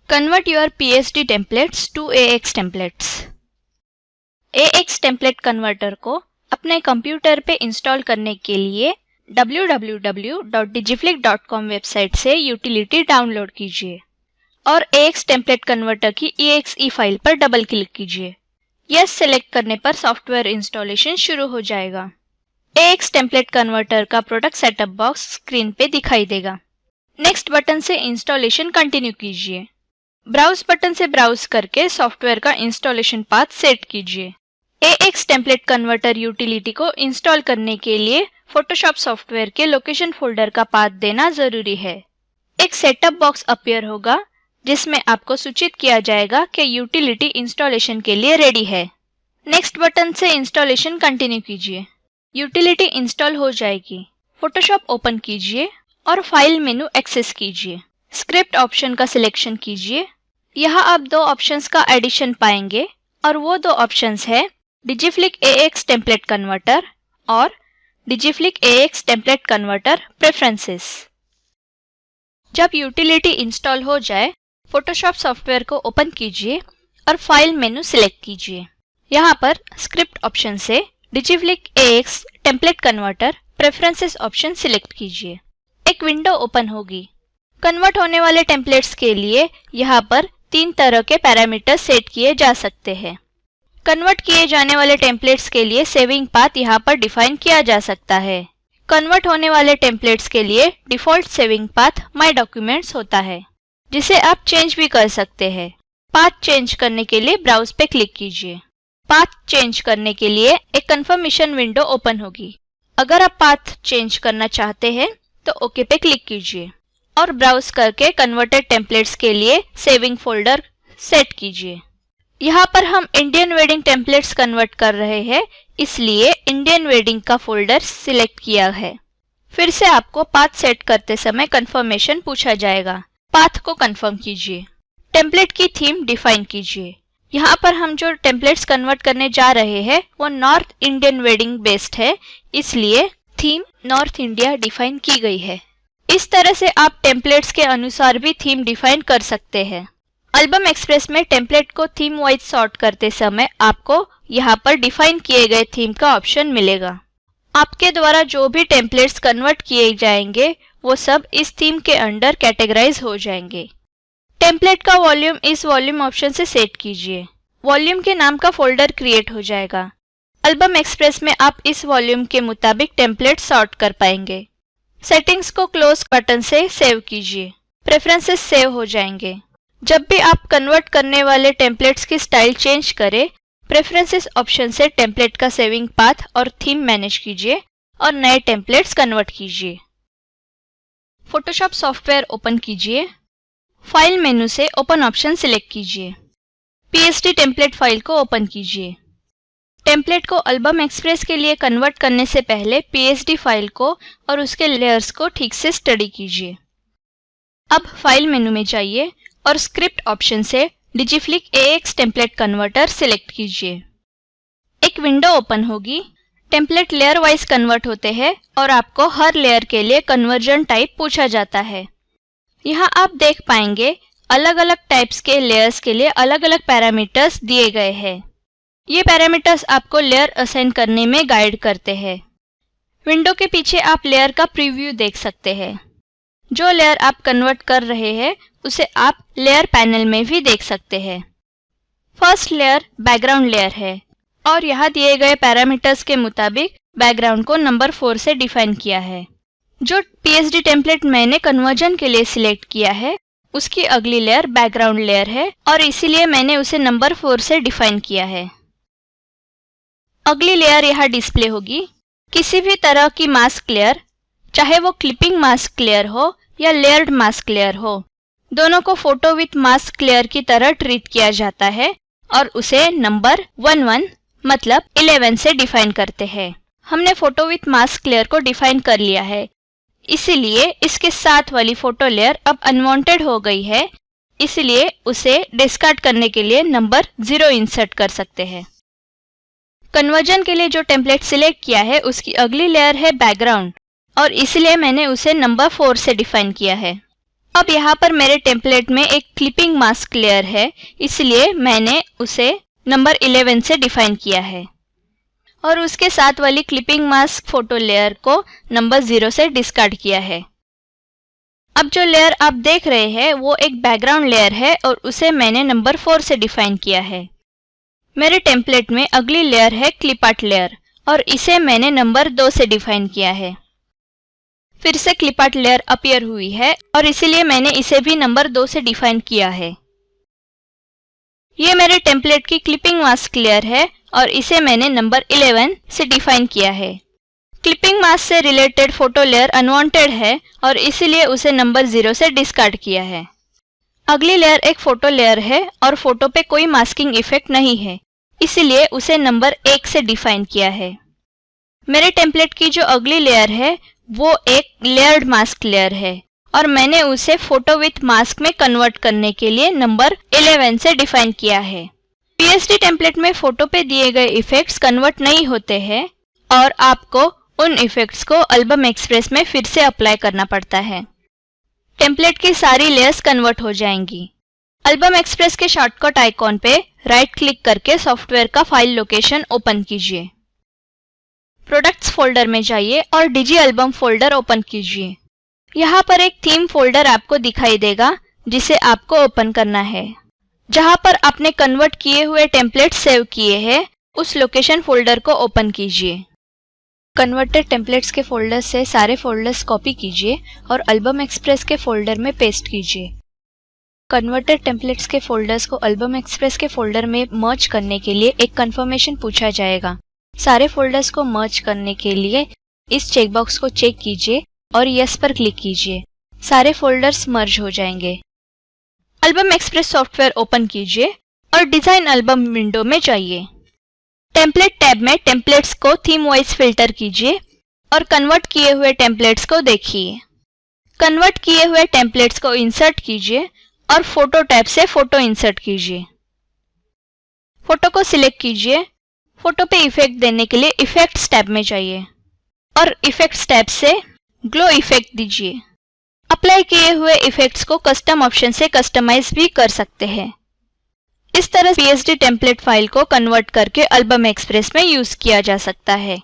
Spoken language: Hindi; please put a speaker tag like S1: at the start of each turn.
S1: Convert your PSD templates to AX templates। AX template converter को अपने कंप्यूटर पे इंस्टॉल करने के लिए www.digiflic.com वेबसाइट से यूटिलिटी डाउनलोड कीजिए और AX template converter की exe फाइल पर डबल क्लिक कीजिए। यस सेलेक्ट करने पर सॉफ्टवेयर इंस्टॉलेशन शुरू हो जाएगा। AX template converter का प्रोडक्ट सेटअप बॉक्स स्क्रीन पे दिखाई देगा। नेक्स्ट बटन से इंस्टॉलेशन कंटिन्यू कीजिए। ब्राउज बटन से ब्राउज करके सॉफ्टवेयर का इंस्टॉलेशन पाथ सेट कीजिए। AX टेम्पलेट कन्वर्टर यूटिलिटी को इंस्टॉल करने के लिए फोटोशॉप सॉफ्टवेयर के लोकेशन फोल्डर का पाथ देना जरूरी है। एक सेटअप बॉक्स अपीयर होगा जिसमें आपको सूचित किया जाएगा कि यूटिलिटी इंस्टॉलेशन के लिए रेडी है। नेक्स्ट बटन से इंस्टॉलेशन कंटिन्यू कीजिए। यूटिलिटी इंस्टॉल हो जाएगी। फोटोशॉप ओपन कीजिए और फाइल मेनू एक्सेस कीजिए। स्क्रिप्ट ऑप्शन का सिलेक्शन कीजिए। यहाँ आप दो ऑप्शंस का एडिशन पाएंगे और वो दो ऑप्शंस है Digiflic AX टेम्पलेट कन्वर्टर और Digiflic AX template converter preferences. जब यूटिलिटी इंस्टॉल हो जाए फोटोशॉप सॉफ्टवेयर को ओपन कीजिए और फाइल मेनू सिलेक्ट कीजिए। यहाँ पर स्क्रिप्ट ऑप्शन से Digiflic AX template converter preferences option select कीजिए। एक विंडो ओपन होगी। कन्वर्ट होने वाले टेम्पलेट्स के लिए यहाँ पर 3 तरह के पैरामीटर सेट किए जा सकते हैं। कन्वर्ट किए जाने वाले टेम्पलेट्स के लिए सेविंग पाथ यहाँ पर डिफाइन किया जा सकता है। कन्वर्ट होने वाले टेम्पलेट्स के लिए default saving path my documents होता है, जिसे आप चेंज भी कर सकते हैं। पाथ चेंज करने के लिए ब्राउज पे क्लिक कीजिए। पाथ चेंज करने के लिए एक कंफर्मेशन विंडो ओपन होगी। अगर आप पाथ चेंज करना चाहते हैं तो ओके पे क्लिक कीजिए और ब्राउज करके कन्वर्टेड टेम्पलेट्स के लिए सेविंग फोल्डर सेट कीजिए। यहाँ पर हम इंडियन वेडिंग टेम्पलेट्स कन्वर्ट कर रहे हैं, इसलिए इंडियन वेडिंग का फोल्डर सिलेक्ट किया है। फिर से आपको पाथ सेट करते समय कंफर्मेशन पूछा जाएगा। पाथ को कंफर्म कीजिए। टेम्पलेट की थीम डिफाइन कीजिए। यहाँ पर हम जो टेम्पलेट्स कन्वर्ट करने जा रहे हैं वो नॉर्थ इंडियन वेडिंग बेस्ड है, इसलिए थीम नॉर्थ इंडिया डिफाइन की गई है। इस तरह से आप टेम्पलेट्स के अनुसार भी थीम डिफाइन कर सकते हैं। एल्बम एक्सप्रेस में टेम्पलेट को थीम वाइज सॉर्ट करते समय आपको यहाँ पर डिफाइन किए गए थीम का ऑप्शन मिलेगा। आपके द्वारा जो भी टेम्पलेट्स कन्वर्ट किए जाएंगे वो सब इस थीम के अंडर कैटेगराइज हो जाएंगे। टेम्पलेट का वॉल्यूम इस वॉल्यूम ऑप्शन से सेट कीजिए। वॉल्यूम के नाम का फोल्डर क्रिएट हो जाएगा। एल्बम एक्सप्रेस में आप इस वॉल्यूम के मुताबिक टेम्पलेट सॉर्ट कर पाएंगे। सेटिंग्स को क्लोज बटन से सेव कीजिए। प्रेफरेंसेस सेव हो जाएंगे। जब भी आप कन्वर्ट करने वाले टेम्पलेट्स की स्टाइल चेंज करें, प्रेफरेंसेस ऑप्शन से टेम्पलेट का सेविंग पाथ और थीम मैनेज कीजिए और नए टेम्पलेट्स कन्वर्ट कीजिए। फोटोशॉप सॉफ्टवेयर ओपन कीजिए। फाइल मेनू से ओपन ऑप्शन सिलेक्ट कीजिए। PSD टेम्पलेट फाइल को ओपन कीजिए। टेम्पलेट को एल्बम एक्सप्रेस के लिए कन्वर्ट करने से पहले PSD फाइल को और उसके लेयर्स को ठीक से स्टडी कीजिए। अब फाइल मेनू में जाइए और स्क्रिप्ट ऑप्शन से Digiflic AX template converter select कीजिए। एक विंडो ओपन होगी। टेम्पलेट लेयर वाइज कन्वर्ट होते हैं और आपको हर लेयर के लिए कन्वर्जन टाइप पूछा जाता है। यहाँ आप देख पाएंगे अलग अलग टाइप्स के लेयर्स के लिए अलग अलग पैरामीटर्स दिए गए हैं। ये पैरामीटर्स आपको लेयर असाइन करने में गाइड करते हैं। विंडो के पीछे आप लेयर का प्रीव्यू देख सकते हैं। जो लेयर आप कन्वर्ट कर रहे हैं उसे आप लेयर पैनल में भी देख सकते हैं। फर्स्ट लेयर बैकग्राउंड लेयर है और यहाँ दिए गए पैरामीटर्स के मुताबिक बैकग्राउंड को नंबर 4 से डिफाइन किया है। जो PSD टेम्पलेट मैंने कन्वर्जन के लिए सिलेक्ट किया है उसकी अगली लेयर बैकग्राउंड लेयर है और इसीलिए मैंने उसे नंबर 4 से डिफाइन किया है। अगली लेयर यहाँ डिस्प्ले होगी। किसी भी तरह की मास्क लेयर, चाहे वो क्लिपिंग मास्क लेयर हो या लेयर्ड मास्क लेयर हो, दोनों को फोटो विथ मास्क लेयर की तरह ट्रीट किया जाता है और उसे नंबर 11 मतलब 11 से डिफाइन करते हैं। हमने फोटो विथ मास्क लेयर को डिफाइन कर लिया है, इसीलिए इसके साथ वाली फोटो लेयर अब अनवांटेड हो गई है, इसलिए उसे डिस्कार्ड करने के लिए नंबर 0 इंसर्ट कर सकते हैं। कन्वर्जन के लिए जो टेम्पलेट सिलेक्ट किया है उसकी अगली लेयर है बैकग्राउंड और इसलिए मैंने उसे नंबर 4 से डिफाइन किया है। अब यहाँ पर मेरे टेम्पलेट में एक क्लिपिंग मास्क लेयर है, इसलिए मैंने उसे नंबर 11 से डिफाइन किया है और उसके साथ वाली क्लिपिंग मास्क फोटो लेयर को नंबर 0 से डिस्कार्ड किया है। अब जो लेयर आप देख रहे हैं वो एक बैकग्राउंड लेयर है और उसे मैंने नंबर 4 से डिफाइन किया है। मेरे टेम्पलेट में अगली लेयर है क्लिप आर्ट लेयर और इसे मैंने नंबर 2 से डिफाइन किया है। फिर से क्लिप आर्ट लेयर अपीयर हुई है और इसीलिए मैंने इसे भी नंबर 2 से डिफाइन किया है। ये मेरे टेम्पलेट की क्लिपिंग मास्क लेयर है और इसे मैंने नंबर 11 से डिफाइन किया है। क्लिपिंग मास्क से रिलेटेड फोटो लेयर अनवांटेड है और इसीलिए उसे नंबर 0 से डिस्कार्ड किया है। अगली लेयर एक फोटो लेयर है और फोटो पे कोई मास्किंग इफेक्ट नहीं है, इसीलिए उसे नंबर 1 से डिफाइन किया है। मेरे टेम्पलेट की जो अगली लेयर है वो एक लेयर्ड मास्क लेयर है और मैंने उसे फोटो विथ मास्क में कन्वर्ट करने के लिए नंबर 11 से डिफाइन किया है। PSD टेम्पलेट में फोटो पे दिए गए इफेक्ट्स कन्वर्ट नहीं होते हैं और आपको उन इफेक्ट्स को एल्बम एक्सप्रेस में फिर से अप्लाई करना पड़ता है। टेम्पलेट की सारी लेयर्स कन्वर्ट हो जाएंगी। एल्बम एक्सप्रेस के शॉर्टकट आइकॉन पे राइट क्लिक करके सॉफ्टवेयर का फाइल लोकेशन ओपन कीजिए। प्रोडक्ट्स फोल्डर में जाइए और डिजी एल्बम फोल्डर ओपन कीजिए। यहाँ पर एक थीम फोल्डर आपको दिखाई देगा जिसे आपको ओपन करना है। जहाँ पर आपने कन्वर्ट किए हुए टेम्पलेट सेव किए हैं उस लोकेशन फोल्डर को ओपन कीजिए। कन्वर्टेड टेम्पलेट्स के फोल्डर से सारे फोल्डर्स कॉपी कीजिए और एल्बम एक्सप्रेस के फोल्डर में पेस्ट कीजिए। कन्वर्टेड टेम्पलेट्स के फोल्डर्स को एल्बम एक्सप्रेस के फोल्डर में मर्ज करने के लिए एक कंफर्मेशन पूछा जाएगा। सारे फोल्डर्स को मर्ज करने के लिए इस चेकबॉक्स को चेक कीजिए और यस पर क्लिक कीजिए। सारे फोल्डर्स मर्ज हो जाएंगे। एल्बम एक्सप्रेस सॉफ्टवेयर ओपन कीजिए और डिजाइन एल्बम विंडो में जाइए। टेम्पलेट टैब में टेम्पलेट्स को थीम वाइज फिल्टर कीजिए और कन्वर्ट किए हुए टेम्पलेट्स को देखिए। कन्वर्ट किए हुए टेम्पलेट्स को इंसर्ट कीजिए और फोटो टैब से फोटो इंसर्ट कीजिए। फोटो को सिलेक्ट कीजिए। फोटो पे इफेक्ट देने के लिए इफेक्ट्स टैब में जाइए और इफेक्ट्स टैब से ग्लो इफेक्ट दीजिए। अप्लाई किए हुए इफेक्ट्स को कस्टम ऑप्शन से कस्टमाइज भी कर सकते हैं। इस तरह PSD टेम्पलेट फाइल को कन्वर्ट करके एल्बम एक्सप्रेस में यूज किया जा सकता है।